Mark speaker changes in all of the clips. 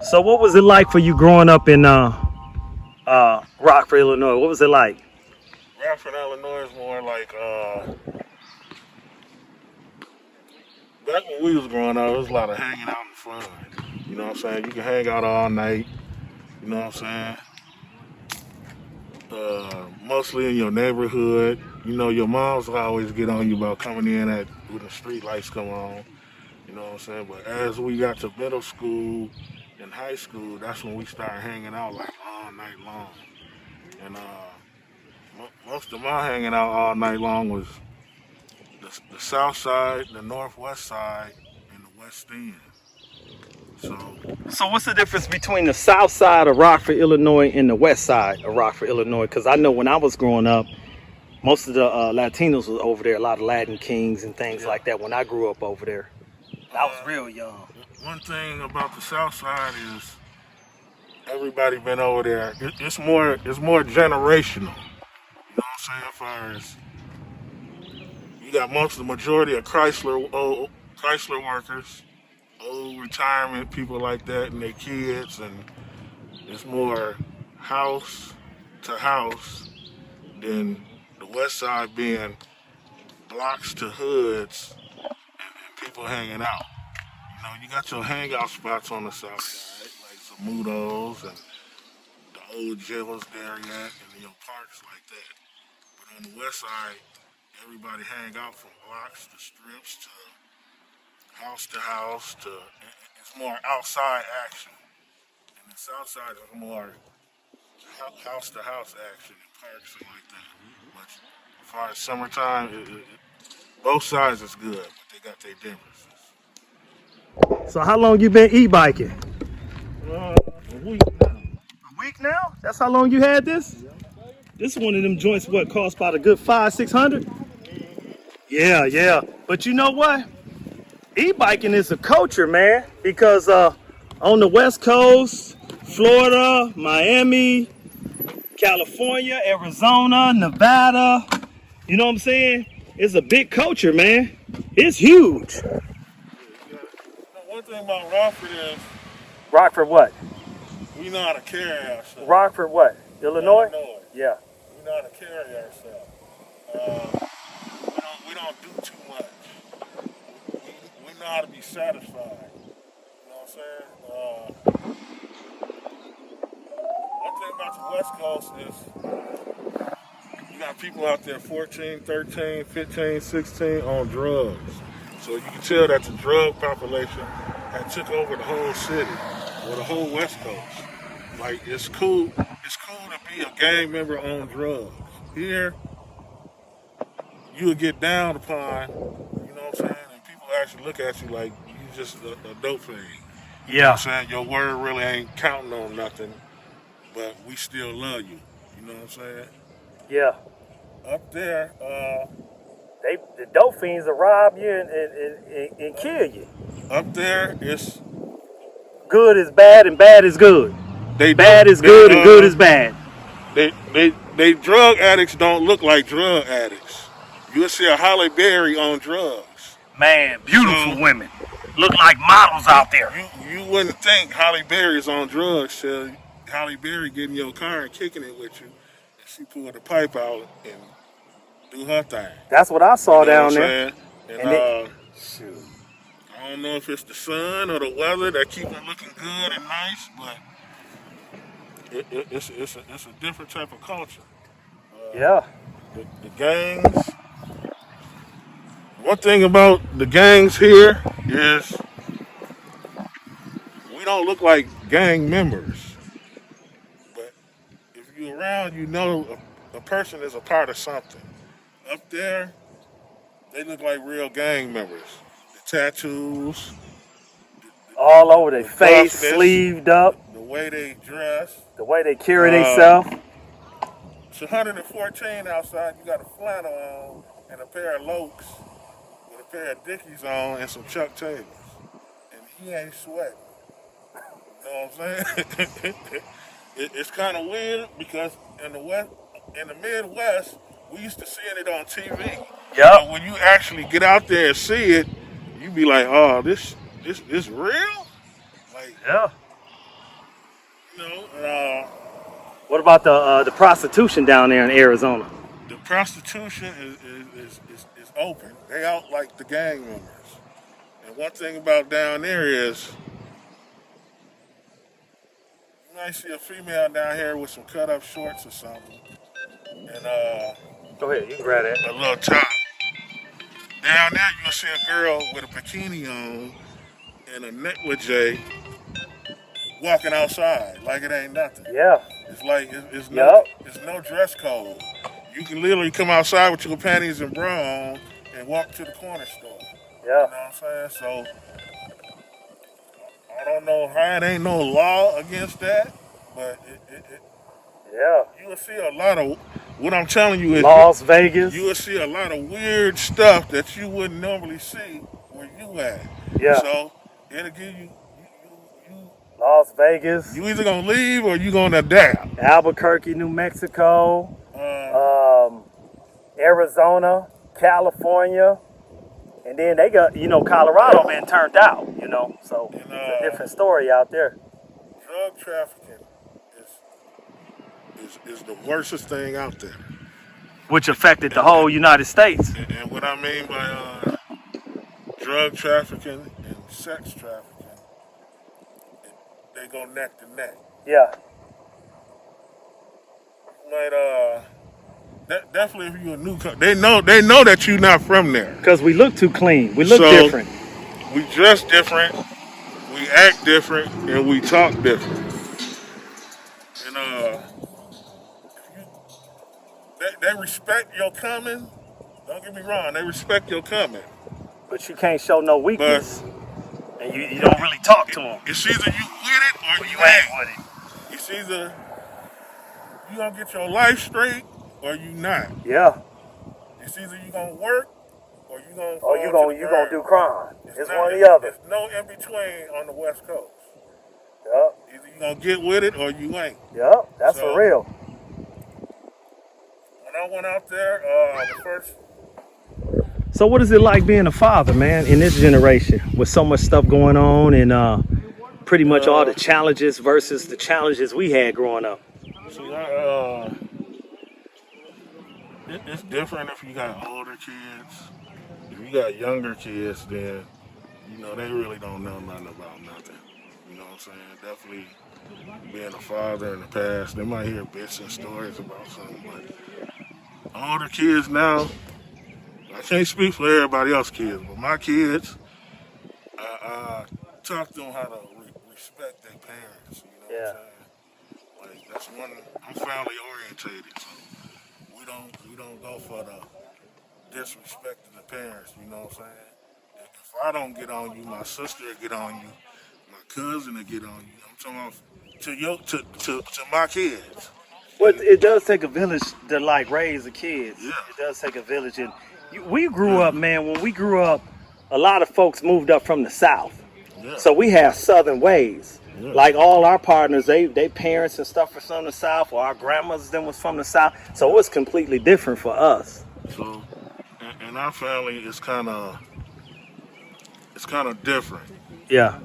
Speaker 1: So what was it like for you growing up in Rockford, Illinois? What was it like?
Speaker 2: Rockford, Illinois is more like back when we was growing up, it was a lot of hanging out and fun. You know what I'm saying? You can hang out all night. You know what I'm saying? Mostly in your neighborhood. You know, your moms will always get on you about coming in at when the street lights come on. You know what I'm saying? But as we got to middle school and high school, that's when we started hanging out like all night long. And most of my hanging out all night long was the south side, the northwest side, and the west end. So
Speaker 1: So what's the difference between the south side of Rockford, Illinois and the west side of Rockford, Illinois? Because I know when I was growing up, most of the Latinos was over there, a lot of Latin kings and things
Speaker 2: yeah,
Speaker 1: like that when I grew up over there. I was
Speaker 2: uh,
Speaker 1: real young.
Speaker 2: one thing about the south side is everybody been over there. It's more generational. You know what I'm saying? As far as you got most of the majority of Chrysler workers, old retirement people like that, and their kids, and it's more house to house than the west side being blocks to hoods and people hanging out. You know, you got your hangout spots on the south side, like Zamudos and the old Jill's Dairy and your parks like that. But on the west side, everybody hang out from blocks to strips to house to it's more outside action. And the south side is more house to house action and parks and like that. But as far as summertime, both sides is good, but they got their differences.
Speaker 1: So how long you been e-biking?
Speaker 2: A week now.
Speaker 1: A week now? That's how long you had this? This is one of them joints what cost about a good 500-600? Yeah, yeah. But you know what? E-biking is a culture, man. Because on the West Coast, Florida, Miami, California, Arizona, Nevada, you know what I'm saying? It's a big culture, man. It's huge.
Speaker 2: Yeah. One thing about Rockford is
Speaker 1: Rockford what?
Speaker 2: we know how to carry ourselves.
Speaker 1: Rockford what? Illinois?
Speaker 2: Illinois.
Speaker 1: Yeah.
Speaker 2: We know how to carry ourselves. We don't do too much. We know how to be satisfied. You know what I'm saying? One thing about the West Coast is you got people out there 14, 13, 15, 16 on drugs. So you can tell that the drug population had took over the whole city or the whole West Coast. Like it's cool to be a gang member on drugs. Here, you would get down upon, you know what I'm saying, and people actually look at you like you just a dope fiend. You know what I'm
Speaker 1: Yeah.
Speaker 2: saying? Your word really ain't counting on nothing, but we still love you. You know what I'm saying?
Speaker 1: Yeah.
Speaker 2: Up there,
Speaker 1: The dope fiends will rob you and kill you.
Speaker 2: up there, it's
Speaker 1: Good is bad and bad is good.
Speaker 2: they don't
Speaker 1: Bad is good and good is bad.
Speaker 2: they drug addicts don't look like drug addicts. You'll see a Holly Berry on drugs.
Speaker 1: Man,
Speaker 2: So
Speaker 1: beautiful women. Look like models
Speaker 2: you
Speaker 1: out there.
Speaker 2: you wouldn't think Holly Berry's on drugs till Holly Berry get in your car and kicking it with you, and she pull the pipe out and do her thing.
Speaker 1: That's what I
Speaker 2: You
Speaker 1: saw
Speaker 2: know what I'm
Speaker 1: down there.
Speaker 2: saying? And
Speaker 1: And it shoot.
Speaker 2: I don't know if it's the sun or the weather that keep it looking good and nice, but it's a different type of culture.
Speaker 1: Yeah.
Speaker 2: The gangs. One thing about the gangs here is we don't look like gang members, but if you're around, you know a person is a part of something. Up there, they look like real gang members. The tattoos,
Speaker 1: All over their
Speaker 2: the
Speaker 1: face,
Speaker 2: buffness,
Speaker 1: sleeved up,
Speaker 2: the way they dress.
Speaker 1: the way they carry
Speaker 2: Uh,
Speaker 1: themselves.
Speaker 2: it's 114 outside. You got a flannel on and a pair of Lokes with a pair of Dickies on and some Chuck Taylors, and he ain't sweating. You know what I'm saying? It's kind of weird because in the Midwest, we used to seeing it on TV. But
Speaker 1: Yep.
Speaker 2: when you actually get out there and see it, you be like, "Oh, this real?" Like
Speaker 1: Yeah.
Speaker 2: You know,
Speaker 1: What about the prostitution down there in Arizona?
Speaker 2: the prostitution is open. They out like the gang members. And one thing about down there is you might see a female down here with some cut up shorts or something and
Speaker 1: Go ahead, you can grab that.
Speaker 2: a little top. Down there you'll see a girl with a bikini on and a negligee walking outside like it ain't nothing.
Speaker 1: Yeah.
Speaker 2: It's like it's
Speaker 1: Yup.
Speaker 2: no dress code. You can literally come outside with your panties and bra on and walk to the corner store. You know
Speaker 1: Yeah.
Speaker 2: what I'm saying? So I don't know how it ain't no law against that, but
Speaker 1: Yeah.
Speaker 2: you will see a lot of what I'm telling you is
Speaker 1: Las Vegas.
Speaker 2: you will see a lot of weird stuff that you wouldn't normally see where you at.
Speaker 1: Yeah.
Speaker 2: So it'll give you
Speaker 1: Las Vegas.
Speaker 2: you either gonna leave or you gonna adapt.
Speaker 1: Albuquerque, New Mexico.
Speaker 2: Uh,
Speaker 1: Arizona, California. And then they got, Colorado been turned out, So
Speaker 2: And,
Speaker 1: it's a different story out there.
Speaker 2: drug trafficking is the worstest thing out there.
Speaker 1: Which affected the whole United States.
Speaker 2: And what I mean by drug trafficking and sex trafficking, they go neck to neck.
Speaker 1: Yeah.
Speaker 2: But definitely if you're a newcomer, they know that you're not from there.
Speaker 1: Because we look too clean. We look
Speaker 2: So-
Speaker 1: different.
Speaker 2: We dress different, we act different, and we talk different. And they respect your coming. Don't get me wrong, they respect your coming.
Speaker 1: But you can't show no weakness. And you don't really talk to them.
Speaker 2: It's either you with it or you
Speaker 1: ain't
Speaker 2: ain't.
Speaker 1: with it.
Speaker 2: It's either you gonna get your life straight or you not.
Speaker 1: Yeah.
Speaker 2: It's either you gonna work or you gonna
Speaker 1: Or you gonna do crime. It's
Speaker 2: not-
Speaker 1: one or the other.
Speaker 2: There's no in between on the West Coast.
Speaker 1: Yep.
Speaker 2: Either you gonna get with it or you ain't.
Speaker 1: Yep. That's
Speaker 2: So-
Speaker 1: for real.
Speaker 2: When I went out there, the first
Speaker 1: So what is it like being a father, man, in this generation with so much stuff going on and pretty much all the challenges versus the challenges we had growing up?
Speaker 2: See, it's different if you got older kids. If you got younger kids, then they really don't know nothing about nothing. You know what I'm saying? Definitely being a father in the past, they might hear bits and stories about something, but older kids now, I can't speak for everybody else's kids, but my kids, I talk to them how to respect their parents. You know what I'm saying? Like that's one. I'm family orientated, so we don't go for the disrespect of the parents. You know what I'm saying? If I don't get on you, my sister will get on you, my cousin will get on you. I'm talking about to my kids.
Speaker 1: But it does take a village to like raise the kids.
Speaker 2: Yeah.
Speaker 1: It does take a village, and we grew up, man. When we grew up, a lot of folks moved up from the South,
Speaker 2: Yeah.
Speaker 1: so we have Southern ways.
Speaker 2: Yeah.
Speaker 1: Like all our partners, they parents and stuff were from the South, or our grandmothers then was from the South. So it was completely different for us.
Speaker 2: So, in our family, it's kind of different.
Speaker 1: Yeah.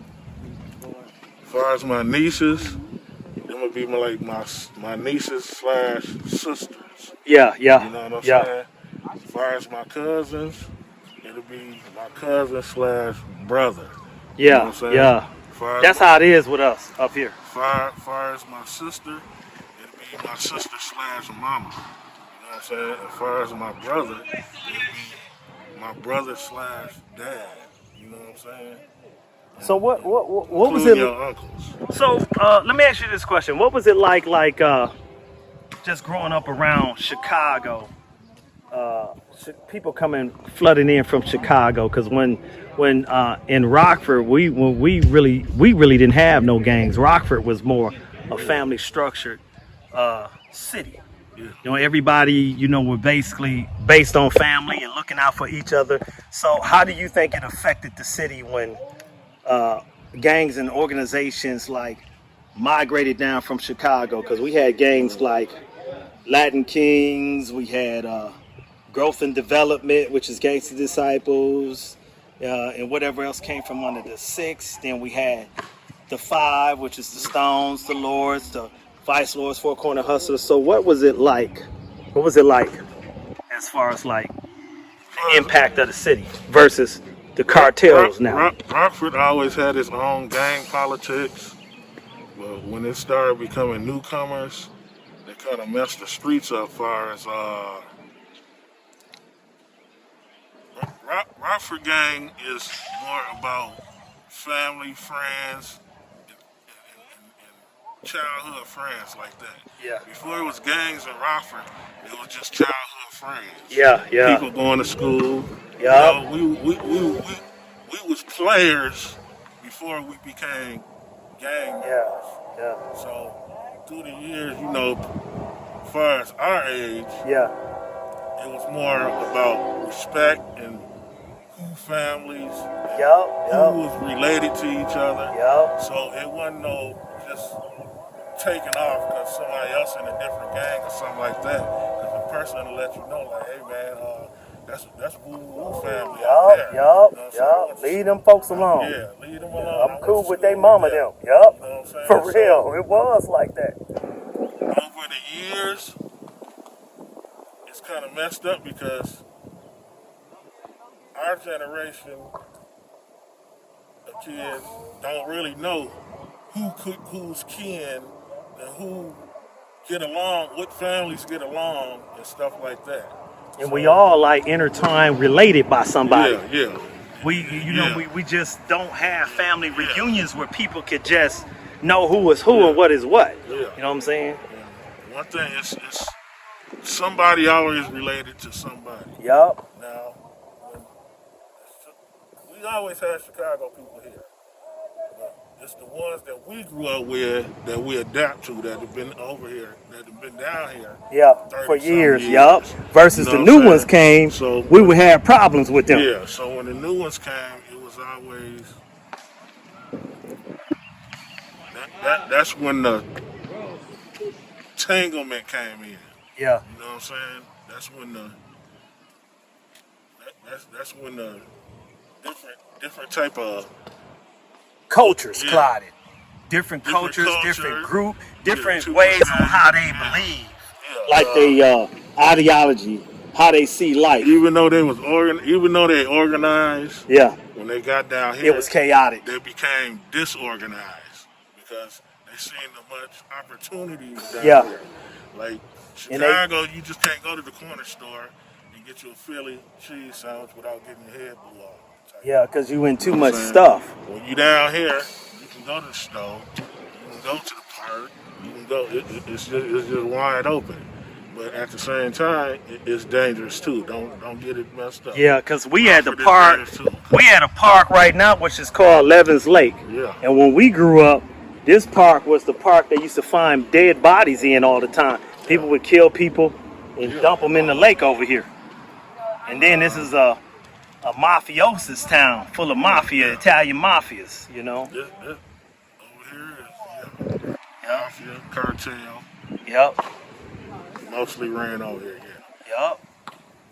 Speaker 2: As far as my nieces, them would be my nieces slash sisters.
Speaker 1: Yeah. Yeah.
Speaker 2: You know what I'm
Speaker 1: yeah.
Speaker 2: saying? As far as my cousins, it'll be my cousin slash brother. You know what
Speaker 1: Yeah.
Speaker 2: I'm saying?
Speaker 1: Yeah.
Speaker 2: As far as
Speaker 1: That's
Speaker 2: my-
Speaker 1: how it is with us up here.
Speaker 2: far as my sister, it'll be my sister slash mama. You know what I'm saying? As far as my brother, it'll be my brother slash dad. You know what I'm saying?
Speaker 1: So what was
Speaker 2: Including
Speaker 1: it?
Speaker 2: your uncles.
Speaker 1: So let me ask you this question: what was it like just growing up around Chicago? People coming flooding in from Chicago because when in Rockford we really didn't have no gangs. Rockford was more a family structured city.
Speaker 2: Yeah.
Speaker 1: Everybody were basically based on family and looking out for each other. So how do you think it affected the city when gangs and organizations like migrated down from Chicago? Because we had gangs like Latin Kings, we had Growth and Development, which is Gangsta Disciples, and whatever else came from under the Six. Then we had the Five, which is the Stones, the Lords, the Vice Lords, Four Corner Hustlers. So what was it like? What was it like as far as like the impact of the city versus the cartels now?
Speaker 2: Rockford always had its own gang politics, but when it started becoming newcomers, they kind of messed the streets up. Far as Rockford gang is more about family, friends, and childhood friends like that.
Speaker 1: Yeah.
Speaker 2: Before it was gangs in Rockford, it was just childhood friends.
Speaker 1: Yeah, yeah.
Speaker 2: People going to school.
Speaker 1: Yeah.
Speaker 2: You know, we was players before we became gang members.
Speaker 1: Yeah.
Speaker 2: So through the years, you know, as far as our age,
Speaker 1: Yeah.
Speaker 2: it was more about respect and who families, and
Speaker 1: Yup.
Speaker 2: who was related to each other.
Speaker 1: Yup.
Speaker 2: So it wasn't no just taking off because somebody else in a different gang or something like that. Because the person will let you know, like, hey man, that's Woo family out there.
Speaker 1: Yup. Leave them folks alone.
Speaker 2: Yeah, leave them alone.
Speaker 1: I'm cool with they mama them. Yup.
Speaker 2: You know what I'm saying?
Speaker 1: For real. It was like that.
Speaker 2: Over the years, it's kind of messed up because our generation of kids don't really know who's kin and who get along, what families get along and stuff like that.
Speaker 1: And we all like intertwined, related by somebody.
Speaker 2: Yeah.
Speaker 1: We just don't have family reunions where people could just know who is who and what is what.
Speaker 2: Yeah.
Speaker 1: You know what I'm saying?
Speaker 2: One thing is somebody always related to somebody.
Speaker 1: Yup.
Speaker 2: Now, we always had Chicago people here. But it's the ones that we grew up with that we adapt to, that have been over here, that have been down here.
Speaker 1: Yeah, for years. Yup. Versus
Speaker 2: You know
Speaker 1: the
Speaker 2: what I'm
Speaker 1: new ones
Speaker 2: saying?
Speaker 1: came,
Speaker 2: So
Speaker 1: we would have problems with them.
Speaker 2: yeah, so when the new ones came, it was always that's when the entanglement came in.
Speaker 1: Yeah.
Speaker 2: You know what I'm saying? That's when the different type of
Speaker 1: Cultures
Speaker 2: Yeah.
Speaker 1: collided. Different
Speaker 2: Different
Speaker 1: cultures,
Speaker 2: culture.
Speaker 1: different group,
Speaker 2: Yeah,
Speaker 1: different
Speaker 2: two
Speaker 1: ways on
Speaker 2: personalities.
Speaker 1: how they believe.
Speaker 2: Yeah.
Speaker 1: Like they ideology, how they see life.
Speaker 2: Even though they organized,
Speaker 1: Yeah.
Speaker 2: when they got down here,
Speaker 1: It was chaotic.
Speaker 2: they became disorganized because they seen the much opportunities down
Speaker 1: Yeah.
Speaker 2: here. Like
Speaker 1: And they-
Speaker 2: Chicago, you just can't go to the corner store and get you a Philly cheese sandwich without getting your head blew off.
Speaker 1: Yeah, because you in too much
Speaker 2: saying?
Speaker 1: stuff.
Speaker 2: When you down here, you can go to the store, you can go to the park, you can go. It's just wide open. But at the same time, it's dangerous too. Don't get it messed up.
Speaker 1: Yeah, because we had the
Speaker 2: Rockford is
Speaker 1: park.
Speaker 2: dangerous, too.
Speaker 1: We had a park right now, which is called Levens Lake.
Speaker 2: Yeah.
Speaker 1: And when we grew up, this park was the park they used to find dead bodies in all the time. People would kill people and dump them in the lake over here. And then this is a mafiosis town full of mafia, Italian mafias, you know?
Speaker 2: This over here is mafia, cartel,
Speaker 1: Yep.
Speaker 2: mostly ran over here. Yeah.
Speaker 1: Yep.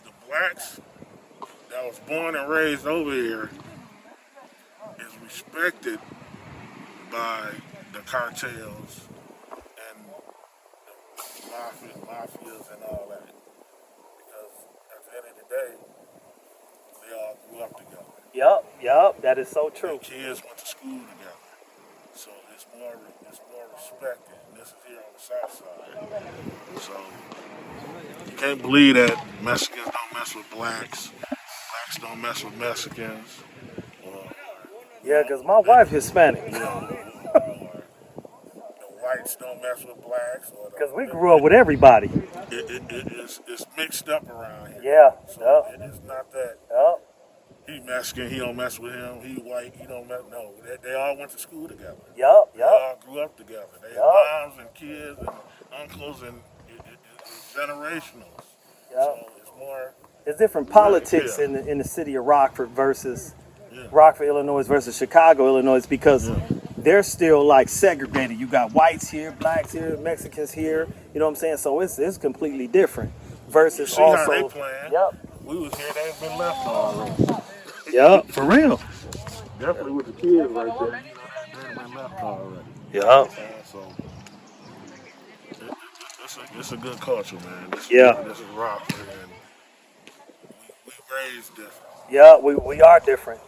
Speaker 2: The blacks that was born and raised over here is respected by the cartels and the mafias and all that. Because at the end of the day, they all grew up together.
Speaker 1: Yep. That is so true.
Speaker 2: The kids went to school together. So it's more respected. And this is here on the south side. So you can't believe that Mexicans don't mess with blacks. Blacks don't mess with Mexicans.
Speaker 1: Yeah, because my wife Hispanic.
Speaker 2: The whites don't mess with blacks.
Speaker 1: Because we grew up with everybody.
Speaker 2: It's mixed up around here.
Speaker 1: Yeah.
Speaker 2: So
Speaker 1: Yep.
Speaker 2: it's not that
Speaker 1: Yep.
Speaker 2: he Mexican, he don't mess with him. He white, he don't mess. No, they all went to school together.
Speaker 1: Yep.
Speaker 2: They all grew up together. They had moms and kids and uncles, and it's generational. So it's more.
Speaker 1: There's different politics
Speaker 2: Yeah.
Speaker 1: in the city of Rockford versus
Speaker 2: Yeah.
Speaker 1: Rockford, Illinois versus Chicago, Illinois, because they're still like segregated. You got whites here, blacks here, Mexicans here. You know what I'm saying? So it's completely different. Versus
Speaker 2: See
Speaker 1: also,
Speaker 2: how they playing.
Speaker 1: Yep.
Speaker 2: We was here, they've been left already.
Speaker 1: Yep, for real.
Speaker 2: Definitely with the kids right there. You know, they've been left already.
Speaker 1: Yeah.
Speaker 2: And so it's a good culture, man.
Speaker 1: Yeah.
Speaker 2: This is Rockford, and we raised different.
Speaker 1: Yeah, we are different.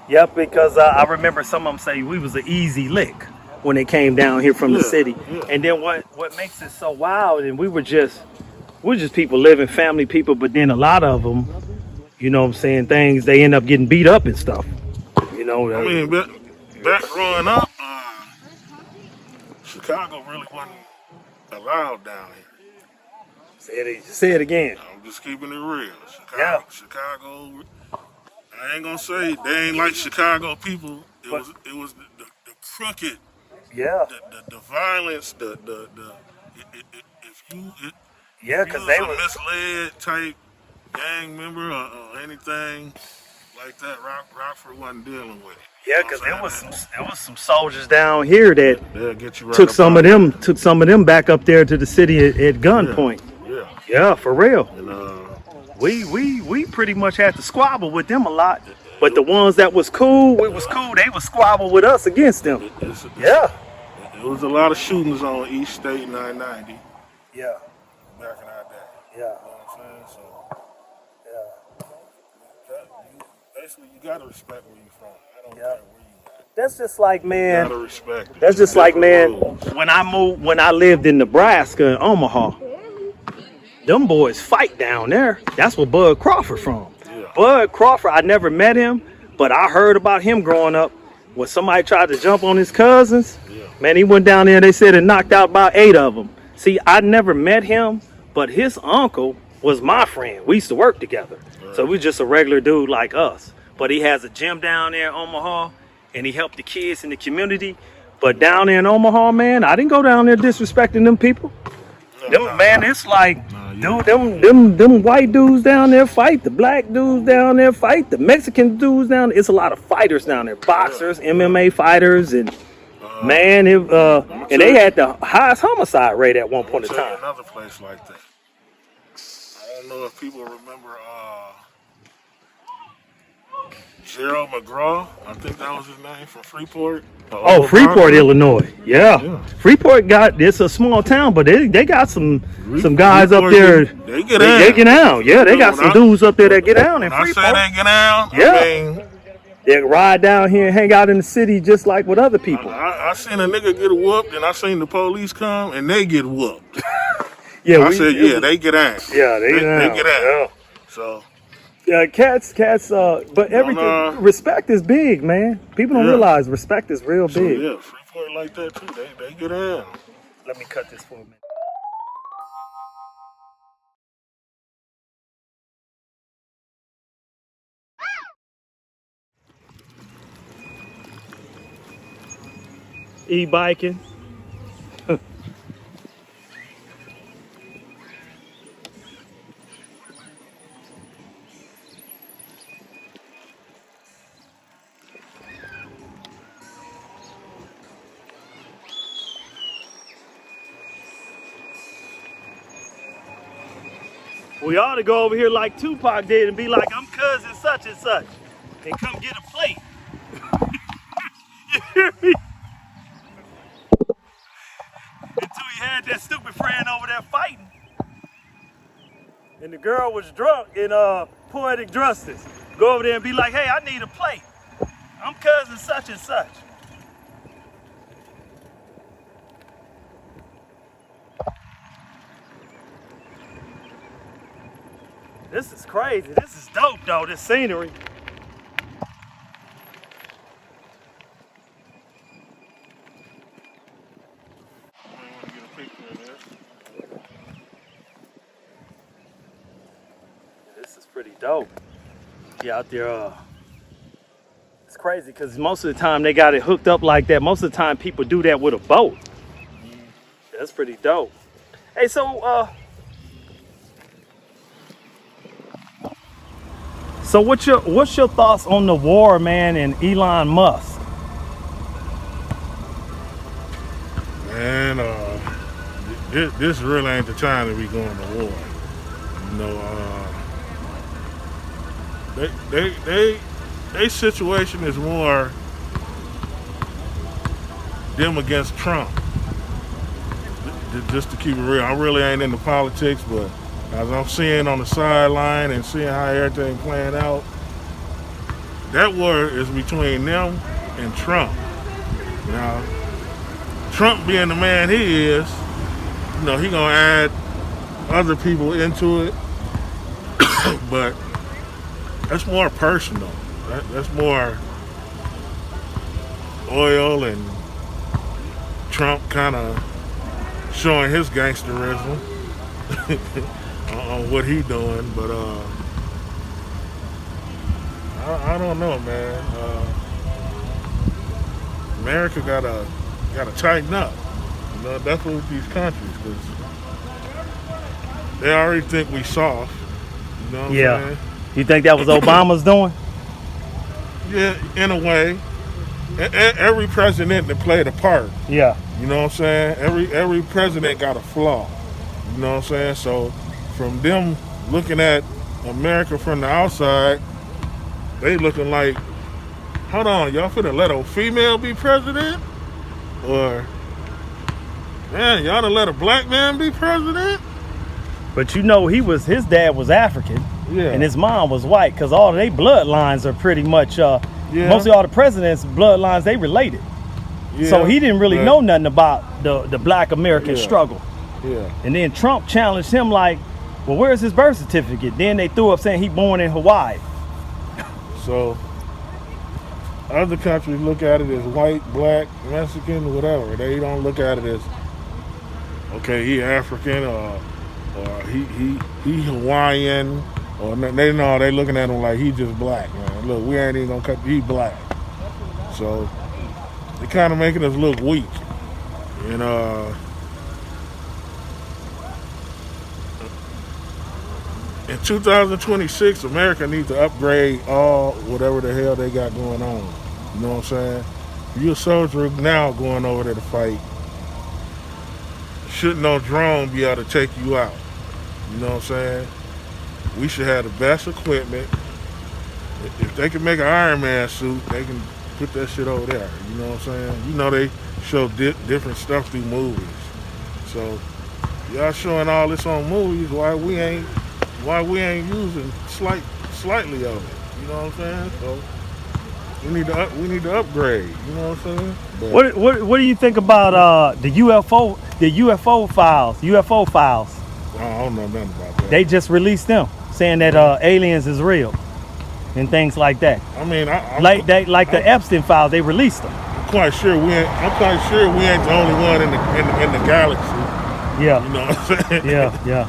Speaker 1: Yep, because I remember some of them say we was an easy lick when they came down here from the
Speaker 2: Yeah,
Speaker 1: city.
Speaker 2: yeah.
Speaker 1: And then what makes it so wild, and we're just people living, family people, but then a lot of them, you know what I'm saying, things, they end up getting beat up and stuff. You know,
Speaker 2: I mean, back growing up, Chicago really wasn't allowed down here.
Speaker 1: say it again.
Speaker 2: I'm just keeping it real.
Speaker 1: Yeah.
Speaker 2: Chicago. I ain't gonna say they ain't like Chicago people.
Speaker 1: But
Speaker 2: It was the crooked,
Speaker 1: yeah,
Speaker 2: the violence, if
Speaker 1: yeah,
Speaker 2: you
Speaker 1: because
Speaker 2: was
Speaker 1: they
Speaker 2: a
Speaker 1: was,
Speaker 2: misled type gang member or anything like that, Rockford wasn't dealing with it.
Speaker 1: yeah,
Speaker 2: You know
Speaker 1: because
Speaker 2: what I'm saying?
Speaker 1: there was some soldiers down here that
Speaker 2: They'll get you right
Speaker 1: took
Speaker 2: up
Speaker 1: some
Speaker 2: out
Speaker 1: of
Speaker 2: there.
Speaker 1: them back up there to the city at gunpoint.
Speaker 2: Yeah.
Speaker 1: Yeah, for real.
Speaker 2: And
Speaker 1: We pretty much had to squabble with them a lot. But the ones that was cool, we was cool. They would squabble with us against them. Yeah.
Speaker 2: it was a lot of shootings on East State 990
Speaker 1: Yeah.
Speaker 2: back in our day.
Speaker 1: Yeah.
Speaker 2: You know what I'm saying? So basically, you gotta respect where you're from. I don't
Speaker 1: Yeah.
Speaker 2: care where you at.
Speaker 1: That's just like,
Speaker 2: You
Speaker 1: man.
Speaker 2: gotta respect it.
Speaker 1: That's just like, man.
Speaker 2: Different rules.
Speaker 1: When I lived in Nebraska in Omaha, them boys fight down there. That's where Bud Crawford from.
Speaker 2: Yeah.
Speaker 1: Bud Crawford, I never met him, but I heard about him growing up. When somebody tried to jump on his cousins,
Speaker 2: Yeah.
Speaker 1: man, he went down there, they said, and knocked out about 8 of them. See, I never met him, but his uncle was my friend. We used to work together. So we just a regular dude like us. But he has a gym down there in Omaha, and he helped the kids in the community. But down there in Omaha, man, I didn't go down there disrespecting them people. Man, it's like, dude, them white dudes down there fight, the black dudes down there fight, the Mexican dudes down there. It's a lot of fighters down there, boxers, MMA fighters, and man, and they had the highest homicide rate at one point in
Speaker 2: Tell you
Speaker 1: time.
Speaker 2: another place like that. I don't know if people remember Gerald McGraw. I think that was his name, from Freeport.
Speaker 1: Oh, Freeport, Illinois. Yeah.
Speaker 2: Yeah.
Speaker 1: Freeport it's a small town, but they got some guys up
Speaker 2: Freeport,
Speaker 1: there.
Speaker 2: They get
Speaker 1: They
Speaker 2: out.
Speaker 1: get down. Yeah, they got some dudes up there that get down in
Speaker 2: When I say
Speaker 1: Freeport.
Speaker 2: they get out,
Speaker 1: Yeah.
Speaker 2: I mean,
Speaker 1: They ride down here and hang out in the city just like with other people.
Speaker 2: I seen a nigga get whooped, and I seen the police come, and they get whooped.
Speaker 1: Yeah,
Speaker 2: I said, yeah, they get out.
Speaker 1: Yeah, they
Speaker 2: get out.
Speaker 1: Yeah.
Speaker 2: So,
Speaker 1: Cats, but everything, respect is big, man. People don't
Speaker 2: Yeah.
Speaker 1: realize respect is real big.
Speaker 2: yeah, Freeport like that too. They get out.
Speaker 1: Let me cut this for a minute. E-biking. We ought to go over here like Tupac did and be like, I'm cousin such and such, and come get a plate. You hear me? Until you had that stupid friend over there fighting. And the girl was drunk in Poetic Justice. Go over there and be like, hey, I need a plate. I'm cousin such and such. This is crazy. This is dope though, this scenery.
Speaker 2: I want to get a picture of this.
Speaker 1: This is pretty dope. Yeah, out there, it's crazy because most of the time they got it hooked up like that. Most of the time people do that with a boat. That's pretty dope. Hey, so what's your thoughts on the war, man, and Elon Musk?
Speaker 2: Man, this really ain't the time to be going to war. You know, they situation is more them against Trump. Just to keep it real, I really ain't into politics, but as I'm seeing on the sideline and seeing how everything playing out, that war is between them and Trump. Now, Trump being the man he is, he gonna add other people into it, but that's more personal. That's more oil and Trump kind of showing his gangsterism on what he doing, but I don't know, man. America gotta tighten up, definitely with these countries, because they already think we soft. You know what I'm saying?
Speaker 1: You think that was Obama's doing?
Speaker 2: Yeah, in a way. Every president that played a part.
Speaker 1: Yeah.
Speaker 2: You know what I'm saying? Every president got a flaw. You know what I'm saying? So from them looking at America from the outside, they looking like, hold on, y'all finna let a female be president? Or, man, y'all done let a black man be president?
Speaker 1: But his dad was African,
Speaker 2: Yeah.
Speaker 1: and his mom was white, because all of their bloodlines are pretty much, mostly all the presidents' bloodlines, they related.
Speaker 2: Yeah,
Speaker 1: so he didn't really know nothing about the black American struggle.
Speaker 2: Yeah.
Speaker 1: And then Trump challenged him like, well, where's his birth certificate? Then they threw up saying he born in Hawaii.
Speaker 2: So other countries look at it as white, black, Mexican, whatever. They don't look at it as, okay, he African or he Hawaiian, or they looking at him like he just black, man. Look, we ain't even gonna cut. He black. So they kind of making us look weak, and in 2026, America needs to upgrade all whatever the hell they got going on. You know what I'm saying? If you're a soldier now going over there to fight, shouldn't no drone be able to take you out? You know what I'm saying? We should have the best equipment. If they can make an Iron Man suit, they can put that shit over there. You know what I'm saying? They show different stuff through movies. So y'all showing all this on movies, why we ain't using slightly of it? You know what I'm saying? So we need to upgrade. You know what I'm saying? But
Speaker 1: What do you think about the UFO files?
Speaker 2: I don't know nothing about that.
Speaker 1: They just released them, saying that aliens is real and things like that.
Speaker 2: I mean,
Speaker 1: like the Epstein files, they released them.
Speaker 2: I'm quite sure we ain't the only one in the galaxy.
Speaker 1: Yeah.
Speaker 2: You know what I'm saying?
Speaker 1: Yeah.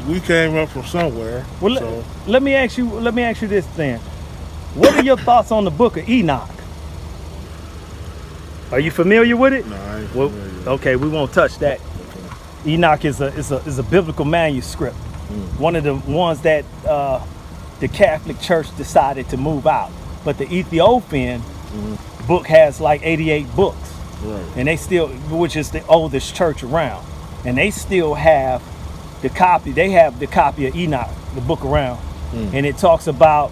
Speaker 2: We came up from somewhere.
Speaker 1: Well,
Speaker 2: so.
Speaker 1: let me ask you this then. What are your thoughts on the book of Enoch? Are you familiar with it?
Speaker 2: No, I ain't familiar.
Speaker 1: Okay, we won't touch that. Okay. Enoch is a biblical manuscript. One of the ones that the Catholic Church decided to move out. But the Ethiopian book has like 88 books.
Speaker 2: Right.
Speaker 1: And they still, which is the oldest church around. And they still have the copy. They have the copy of Enoch, the book around. And it talks about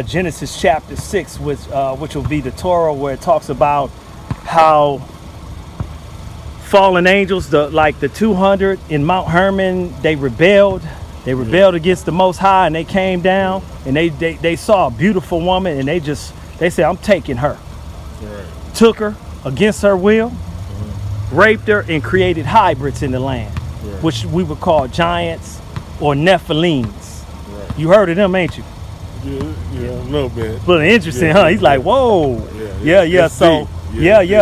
Speaker 1: Genesis chapter 6, which will be the Torah, where it talks about how fallen angels, the 200 in Mount Hermon, they rebelled. They rebelled against the Most High, and they came down, and they saw a beautiful woman, and they said, I'm taking her.
Speaker 2: Right.
Speaker 1: Took her against her will, raped her, and created hybrids in the land, which we would call giants or Nephilims.
Speaker 2: Right.
Speaker 1: You heard of them, ain't you?
Speaker 2: Yeah, a little bit.
Speaker 1: But interesting, huh? He's like, whoa. Yeah. So,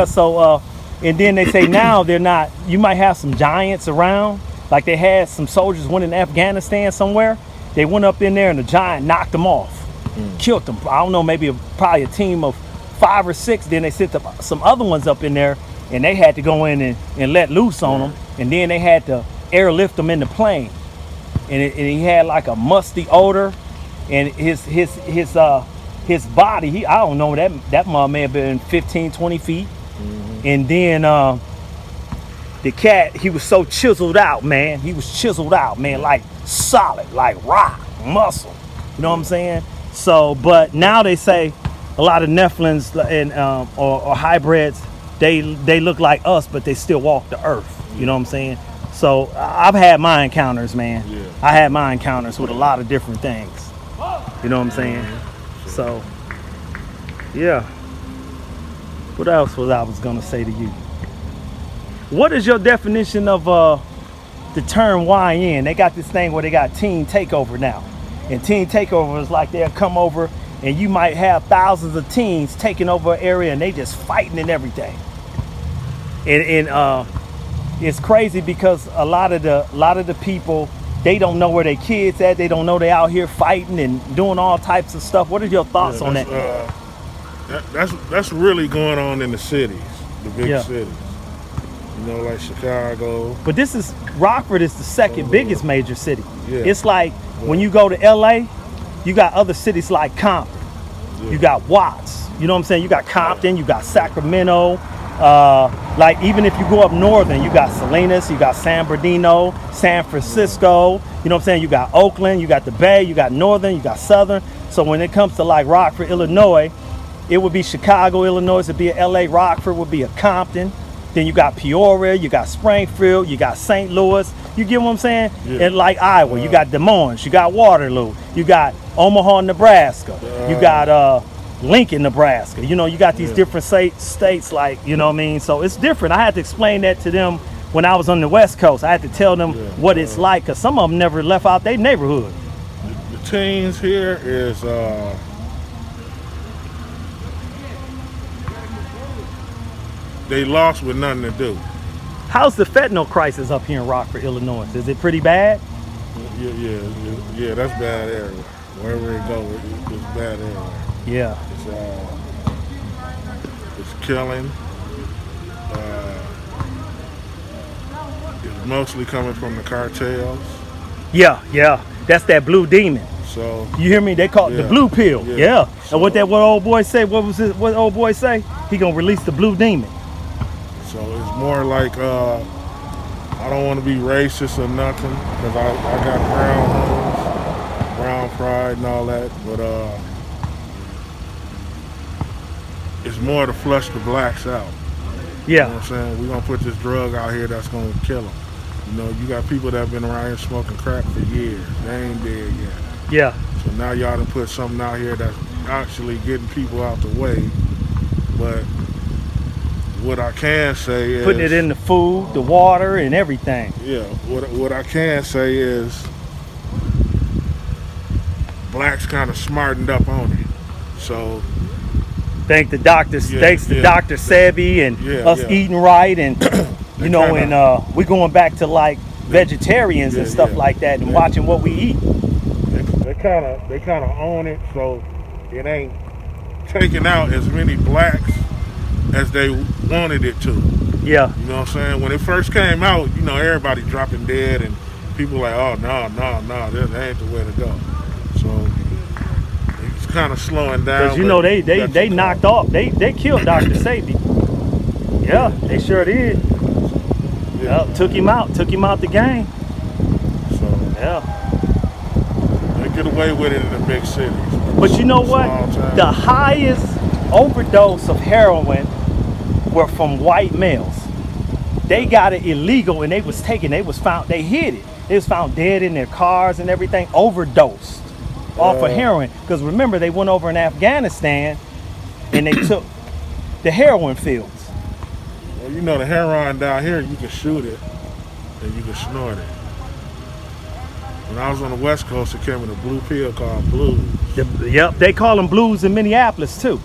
Speaker 1: So, and then they say now they're not. You might have some giants around, like they had some soldiers went in Afghanistan somewhere. They went up in there and the giant knocked them off, killed them. I don't know, probably a team of 5 or 6. Then they sent some other ones up in there, and they had to go in and let loose on them, and then they had to airlift them in the plane, and he had like a musty odor. And his body, I don't know, that mom may have been 15, 20 feet. And then the cat, he was so chiseled out, man. He was chiseled out, man, like solid, like rock, muscle. You know what I'm saying? So, but now they say a lot of Nephilims and or hybrids they look like us, but they still walk the earth. You know what I'm saying? So I've had my encounters, man.
Speaker 2: Yeah.
Speaker 1: I had my encounters with a lot of different things. You know what I'm saying? So, yeah. What else was I was gonna say to you? What is your definition of the term YN? They got this thing where they got teen takeover now, and teen takeover is like they'll come over and you might have thousands of teens taking over an area and they just fighting and everything. And it's crazy because a lot of the people, they don't know where their kids at. They don't know they out here fighting and doing all types of stuff. What are your thoughts on that?
Speaker 2: That's really going on in the cities, the big
Speaker 1: Yeah.
Speaker 2: cities. You know, like Chicago.
Speaker 1: But Rockford is the second biggest major city.
Speaker 2: Yeah.
Speaker 1: It's like when you go to LA, you got other cities like Compton.
Speaker 2: Yeah.
Speaker 1: You got Watts. You know what I'm saying? You got Compton, you got Sacramento. Like even if you go up northern, you got Salinas, you got San Bernardino, San Francisco. You know what I'm saying? You got Oakland, you got the Bay, you got Northern, you got Southern. So when it comes to like Rockford, Illinois, it would be Chicago, Illinois. It'd be a LA. Rockford would be a Compton. Then you got Peoria, you got Springfield, you got St. Louis. You get what I'm saying?
Speaker 2: Yeah.
Speaker 1: And like Iowa, you got Des Moines, you got Waterloo, you got Omaha, Nebraska, you got Lincoln, Nebraska. You know, you got these different states, like, you know what I mean? So it's different. I had to explain that to them when I was on the West Coast. I had to tell them what it's like, because some of them never left out their neighborhood.
Speaker 2: The teens here is they lost with nothing to do.
Speaker 1: How's the fentanyl crisis up here in Rockford, Illinois? Is it pretty bad?
Speaker 2: Yeah, that's bad area. Wherever it go, it's bad area.
Speaker 1: Yeah.
Speaker 2: It's killing. It's mostly coming from the cartels.
Speaker 1: Yeah. That's that blue demon.
Speaker 2: So
Speaker 1: You hear me? They call it the blue pill. Yeah.
Speaker 2: So,
Speaker 1: And what old boy say? What old boy say? He gonna release the blue demon.
Speaker 2: so it's more like I don't want to be racist or nothing because I got brown homes, brown pride and all that, but it's more to flush the blacks out. You know what
Speaker 1: Yeah.
Speaker 2: I'm saying? We're going to put this drug out here that's going to kill them. You know, you got people that have been around here smoking crack for years. They ain't dead yet.
Speaker 1: Yeah.
Speaker 2: So now y'all done put something out here that's actually getting people out the way. But what I can say is...
Speaker 1: Putting it in the food, the water, and everything.
Speaker 2: Yeah, what I can say is blacks kind of smartened up on it. So...
Speaker 1: Thanks to Dr. Sebi and us
Speaker 2: yeah.
Speaker 1: eating right, and you know,
Speaker 2: kinda,
Speaker 1: and we going back to like vegetarians and stuff like that, and watching what we eat.
Speaker 2: They kind of own it, so it ain't taking out as many blacks as they wanted it to.
Speaker 1: Yeah.
Speaker 2: You know what I'm saying? When it first came out, you know, everybody dropping dead, and people like, oh no, that ain't the way to go. So it's kind of slowing down.
Speaker 1: Because you know they knocked off, they killed Dr. Sebi. Yeah, they sure did.
Speaker 2: Yeah.
Speaker 1: Yep, took him out the game.
Speaker 2: So
Speaker 1: Yeah.
Speaker 2: they get away with it in the big cities.
Speaker 1: But you know what?
Speaker 2: Small town.
Speaker 1: The highest overdose of heroin were from white males. They got it illegal, and they was found, they hid it. They was found dead in their cars and everything, overdosed off of heroin. Because remember, they went over in Afghanistan and they took the heroin fields.
Speaker 2: Well, you know, the heroin down here, you can shoot it and you can snort it. When I was on the West Coast, it came in a blue pill called Blues.
Speaker 1: Yep, they call them Blues in Minneapolis too.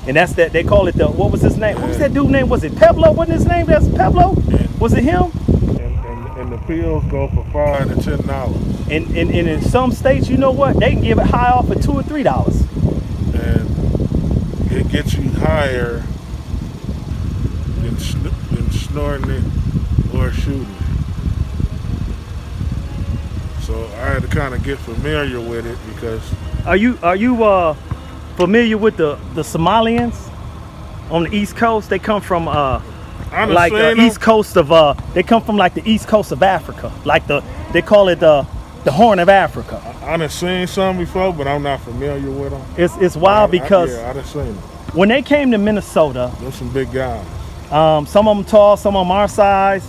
Speaker 1: And that's that, they call it the, what was his name? What was that dude name? Was it Pablo? Wasn't his name? That's Pablo? Was it him?
Speaker 2: And the pills go for $5 to $10.
Speaker 1: And in some states, you know what? They can give it high off for $2 or $3.
Speaker 2: And it gets you higher than snorting it or shooting it. So I had to kind of get familiar with it because...
Speaker 1: Are you familiar with the Somalians on the East Coast? They come from like the East Coast of they come from like the East Coast of Africa, like they call it the Horn of Africa.
Speaker 2: I done seen some before, but I'm not familiar with them.
Speaker 1: It's wild because
Speaker 2: I done seen them.
Speaker 1: when they came to Minnesota,
Speaker 2: There's some big guys.
Speaker 1: Some of them tall, some of them our size.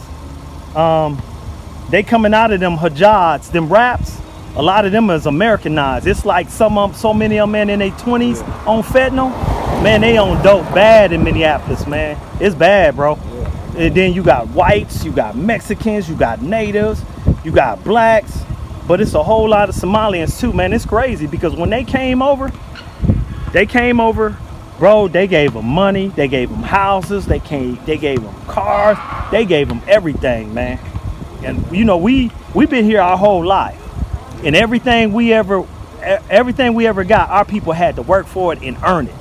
Speaker 1: They coming out of them hijads, them raps. A lot of them is Americanized. It's like so many of them in their 20s on fentanyl. Man, they on dope bad in Minneapolis, man. It's bad, bro. And then you got whites, you got Mexicans, you got natives, you got blacks, but it's a whole lot of Somalians too, man. It's crazy because when they came over, bro, they gave them money, they gave them houses, they gave them cars, they gave them everything, man. And you know, we've been here our whole life, and everything we ever got, our people had to work for it and earn it.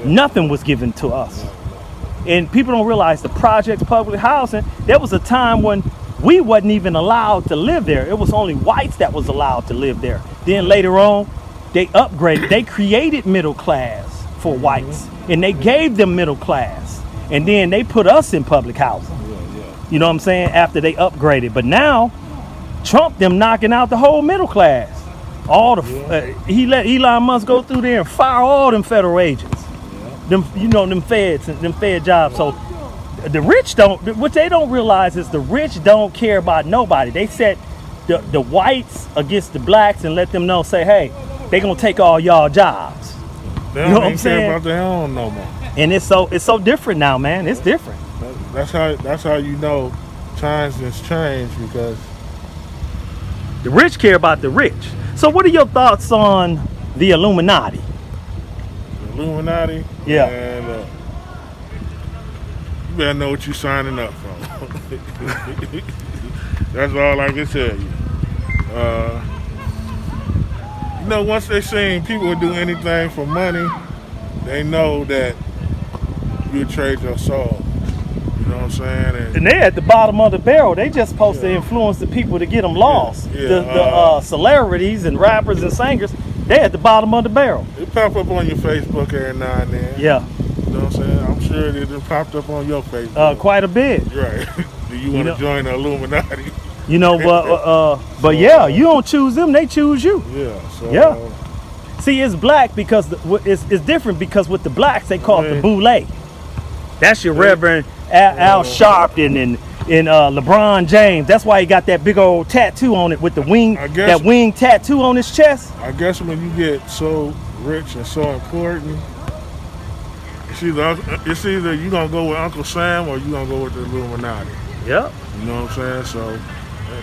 Speaker 1: Nothing was given to us. And people don't realize the projects, public housing, there was a time when we wasn't even allowed to live there. It was only whites that was allowed to live there. Then later on, they upgraded, they created middle class for whites, and they gave them middle class. And then they put us in public housing. You know what I'm saying? After they upgraded. But now, Trump them knocking out the whole middle class. All the he let Elon Musk go through there and fire all them federal agents. Them, you know, them feds and them fed jobs. So the rich what they don't realize is the rich don't care about nobody. They set the whites against the blacks and let them know, say, hey, they gonna take all y'all jobs.
Speaker 2: They don't
Speaker 1: You know what I'm
Speaker 2: care
Speaker 1: saying?
Speaker 2: about their own no more.
Speaker 1: And it's so different now, man. It's different.
Speaker 2: That's how you know times has changed, because
Speaker 1: The rich care about the rich. So what are your thoughts on the Illuminati?
Speaker 2: the Illuminati.
Speaker 1: Yeah.
Speaker 2: And you better know what you're signing up for. That's all I can tell you. You know, once they seen people do anything for money, they know that you trade your soul. You know what I'm saying?
Speaker 1: And they're at the bottom of the barrel. They just supposed to influence the people to get them lost.
Speaker 2: Yeah.
Speaker 1: The celebrities and rappers and singers, they're at the bottom of the barrel.
Speaker 2: It pop up on your Facebook every now and then.
Speaker 1: Yeah,
Speaker 2: You know what I'm saying? I'm sure it popped up on your Facebook.
Speaker 1: quite a bit.
Speaker 2: Right. Do you want to
Speaker 1: know-
Speaker 2: join the Illuminati?
Speaker 1: You know, but yeah, you don't choose them; they choose you.
Speaker 2: Yeah. So,
Speaker 1: Yeah. See, it's black because it's different because with the blacks they call it the boule. That's your Reverend Al Sharpton and LeBron James. That's why he got that big old tattoo on it with the wing,
Speaker 2: I guess-
Speaker 1: that wing tattoo on his chest.
Speaker 2: I guess when you get so rich and so important, it's either you gonna go with Uncle Sam or you gonna go with the Illuminati.
Speaker 1: Yep.
Speaker 2: You know what I'm saying? So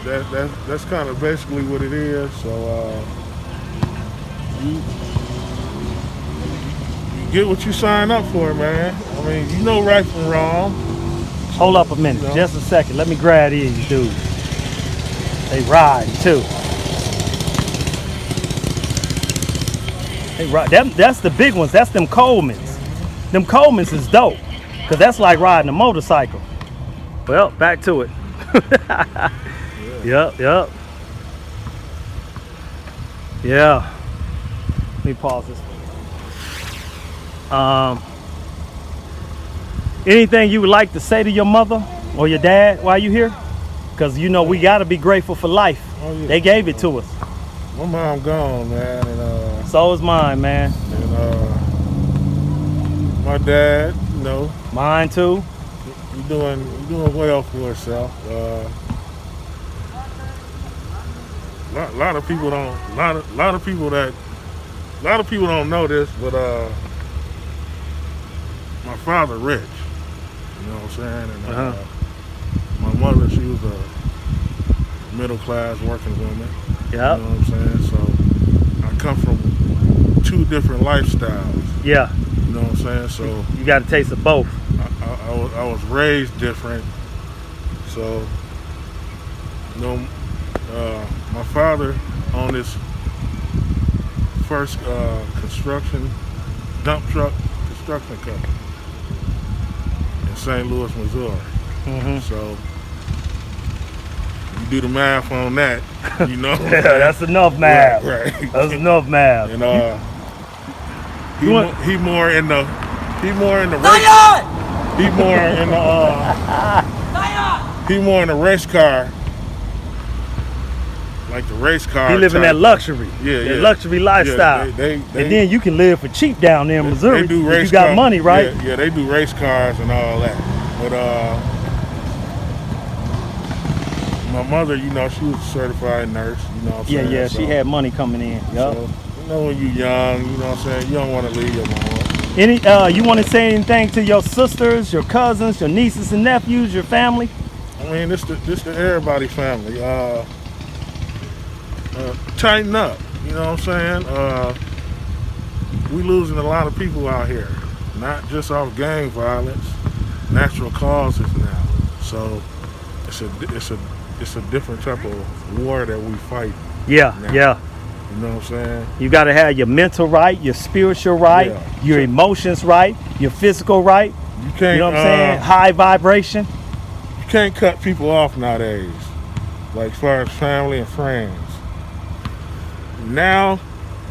Speaker 2: that's kind of basically what it is. So you get what you sign up for, man. I mean, you know right from wrong.
Speaker 1: Hold up a minute,
Speaker 2: No.
Speaker 1: just a second. Let me grab these dudes. They riding too. They ride. That's the big ones. That's them Colemans. Them Colemans is dope, cause that's like riding a motorcycle. Well, back to it. Yep. Yeah. Let me pause this. Anything you would like to say to your mother or your dad while you here? Because you know we gotta be grateful for life.
Speaker 2: Oh, yeah.
Speaker 1: They gave it to us.
Speaker 2: My mom gone, man, and
Speaker 1: So is mine, man.
Speaker 2: my dad, you know,
Speaker 1: Mine too.
Speaker 2: he doing well for herself. A lot of people don't know this, but my father rich. You know what I'm saying? And my mother, she was a middle class working woman.
Speaker 1: Yep.
Speaker 2: You know what I'm saying? So I come from two different lifestyles.
Speaker 1: Yeah.
Speaker 2: You know what I'm saying? So
Speaker 1: You got a taste of both.
Speaker 2: I was raised different. So you know, my father owned this first dump truck construction company in St. Louis, Missouri.
Speaker 1: Mm-hmm.
Speaker 2: So you do the math on that, you know.
Speaker 1: Yeah, that's enough math.
Speaker 2: Right.
Speaker 1: That's enough math.
Speaker 2: And
Speaker 1: You
Speaker 2: he more in the race. He more in the race car. Like the race car.
Speaker 1: He living
Speaker 2: type.
Speaker 1: that luxury.
Speaker 2: Yeah,
Speaker 1: that
Speaker 2: yeah.
Speaker 1: luxury lifestyle.
Speaker 2: Yeah, they
Speaker 1: and then you can live for cheap down there in Missouri.
Speaker 2: They do
Speaker 1: if
Speaker 2: race
Speaker 1: you got
Speaker 2: car-
Speaker 1: money, right?
Speaker 2: Yeah, they do race cars and all that. But my mother, you know, she was a certified nurse. You know what I'm
Speaker 1: Yeah,
Speaker 2: saying?
Speaker 1: yeah.
Speaker 2: So,
Speaker 1: She had money coming in. Yup.
Speaker 2: so you know when you young, you know what I'm saying. You don't want to leave your mama.
Speaker 1: Any you want to say anything to your sisters, your cousins, your nieces and nephews, your family?
Speaker 2: I mean, this the everybody family. Tighten up. You know what I'm saying? We losing a lot of people out here, not just off gang violence, natural causes now. So it's a different type of war that we fight
Speaker 1: Yeah,
Speaker 2: now.
Speaker 1: yeah.
Speaker 2: You know what I'm saying?
Speaker 1: You got to have your mental right, your spiritual right,
Speaker 2: Yeah.
Speaker 1: your emotions right, your physical right.
Speaker 2: You can't.
Speaker 1: You know what I'm saying? High vibration.
Speaker 2: You can't cut people off nowadays, like as far as family and friends. Now,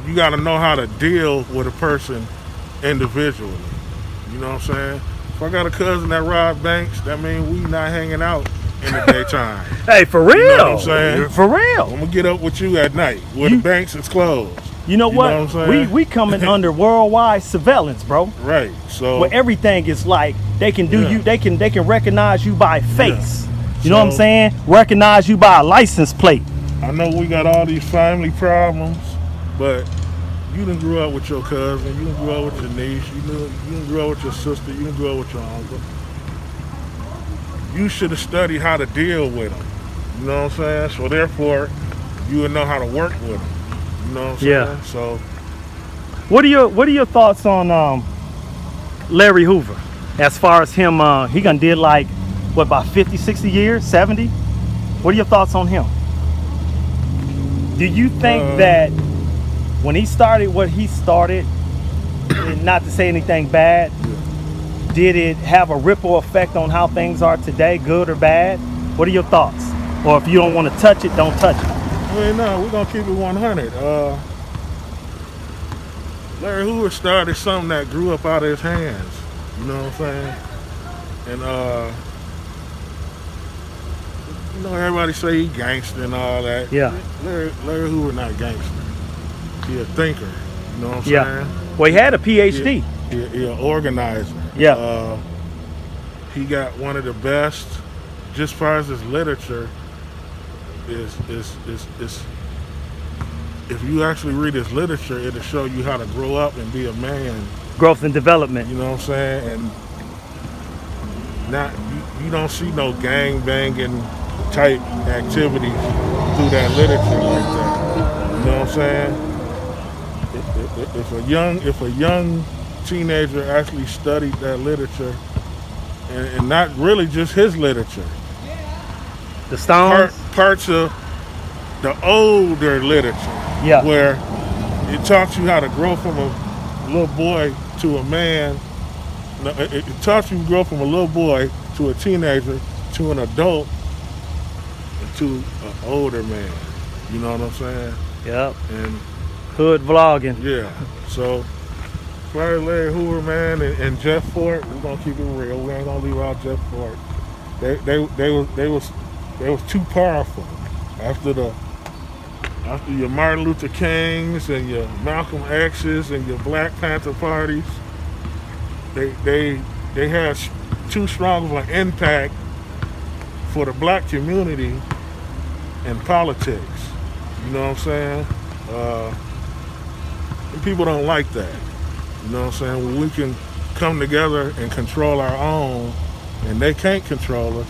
Speaker 2: you got to know how to deal with a person individually. You know what I'm saying? If I got a cousin that robbed banks, that means we not hanging out in the daytime.
Speaker 1: Hey, for real.
Speaker 2: You know what I'm saying?
Speaker 1: For real.
Speaker 2: I'm gonna get up with you at night where the banks is closed.
Speaker 1: You know what?
Speaker 2: Know what I'm saying?
Speaker 1: We coming under worldwide surveillance, bro.
Speaker 2: Right. So
Speaker 1: Where everything is like they can do
Speaker 2: Yeah.
Speaker 1: you, they can recognize you by face. You know what I'm
Speaker 2: So-
Speaker 1: saying? Recognize you by a license plate.
Speaker 2: I know we got all these family problems, but you done grew up with your cousin, you done grew up with your niece, you done grew up with your sister, you done grew up with your uncle. You should have studied how to deal with them. You know what I'm saying? So therefore, you would know how to work with them. You know what I'm saying?
Speaker 1: Yeah.
Speaker 2: So
Speaker 1: What are your thoughts on Larry Hoover? As far as him, he gonna did like what about 50, 60 years, 70? What are your thoughts on him? Do you think that when he started what he started, and not to say anything bad, did it have a ripple effect on how things are today, good or bad? What are your thoughts? Or if you don't want to touch it, don't touch it.
Speaker 2: I mean, no, we're gonna keep it 100. Larry Hoover started something that grew up out of his hands. You know what I'm saying? And you know, everybody say he gangster and all that.
Speaker 1: Yeah.
Speaker 2: Larry Hoover not gangster. He a thinker. You know what I'm
Speaker 1: Yeah.
Speaker 2: saying?
Speaker 1: Well, he had a PhD.
Speaker 2: He an organizer.
Speaker 1: Yeah.
Speaker 2: He got one of the best, just as far as his literature, is if you actually read his literature, it'll show you how to grow up and be a man.
Speaker 1: Growth and development.
Speaker 2: You know what I'm saying? And not you don't see no gang banging type activities through that literature like that. You know what I'm saying? If a young teenager actually studied that literature, and not really just his literature,
Speaker 1: The Stones.
Speaker 2: parts of the older literature,
Speaker 1: Yeah.
Speaker 2: where it taught you how to grow from a little boy to a man. No, it taught you to grow from a little boy to a teenager to an adult to an older man. You know what I'm saying?
Speaker 1: Yep.
Speaker 2: And
Speaker 1: Hood vlogging.
Speaker 2: yeah, so Larry Hoover, man, and Jeff Fort, we're gonna keep it real. We ain't gonna leave out Jeff Fort. They was too powerful after your Martin Luther Kings and your Malcolm X's and your Black Panther parties. They had too strong of an impact for the black community in politics. You know what I'm saying? And people don't like that. You know what I'm saying? When we can come together and control our own, and they can't control us,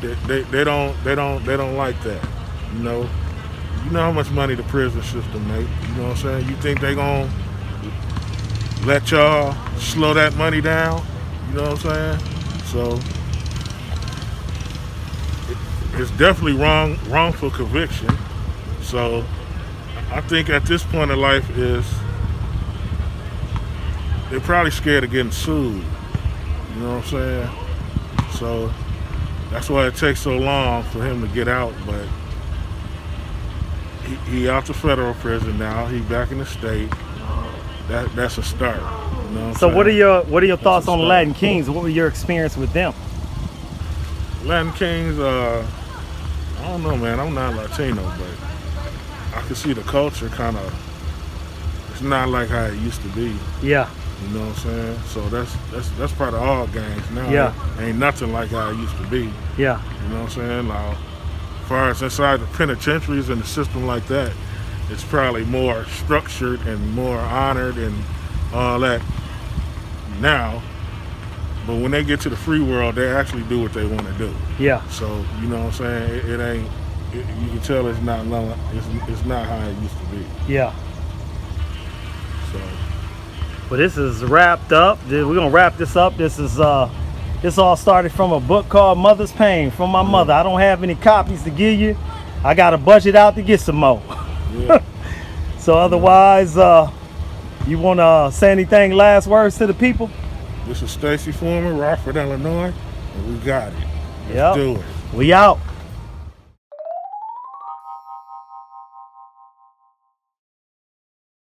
Speaker 2: they don't like that. You know how much money the prison system make. You know what I'm saying? You think they gonna let y'all slow that money down? You know what I'm saying? So it's definitely wrongful conviction. So I think at this point in life is they're probably scared of getting sued. You know what I'm saying? So that's why it takes so long for him to get out. But he out the federal prison now. He back in the state. That's a start. You know
Speaker 1: So what are your thoughts on
Speaker 2: start.
Speaker 1: Latin Kings? What were your experience with them?
Speaker 2: Latin Kings? I don't know, man. I'm not Latino, but I can see the culture kind of. It's not like how it used to be.
Speaker 1: Yeah.
Speaker 2: You know what I'm saying? So that's part of all gangs now.
Speaker 1: Yeah.
Speaker 2: Ain't nothing like how it used to be.
Speaker 1: Yeah.
Speaker 2: You know what I'm saying? Now, as far as inside the penitentiaries and the system like that, it's probably more structured and more honored and all that now. But when they get to the free world, they actually do what they want to do.
Speaker 1: Yeah.
Speaker 2: So you know what I'm saying? It ain't. You can tell it's not. It's not how it used to be.
Speaker 1: Yeah.
Speaker 2: So
Speaker 1: Well, this is wrapped up. We're gonna wrap this up. This all started from a book called Mother's Pain from my mother. I don't have any copies to give you. I got to budget out to get some more.
Speaker 2: yeah.
Speaker 1: So otherwise, you want to say anything, last words to the people?
Speaker 2: This is Stacy Foreman, Rockford, Illinois, and we got it. Let's
Speaker 1: Yep.
Speaker 2: do it.
Speaker 1: We out.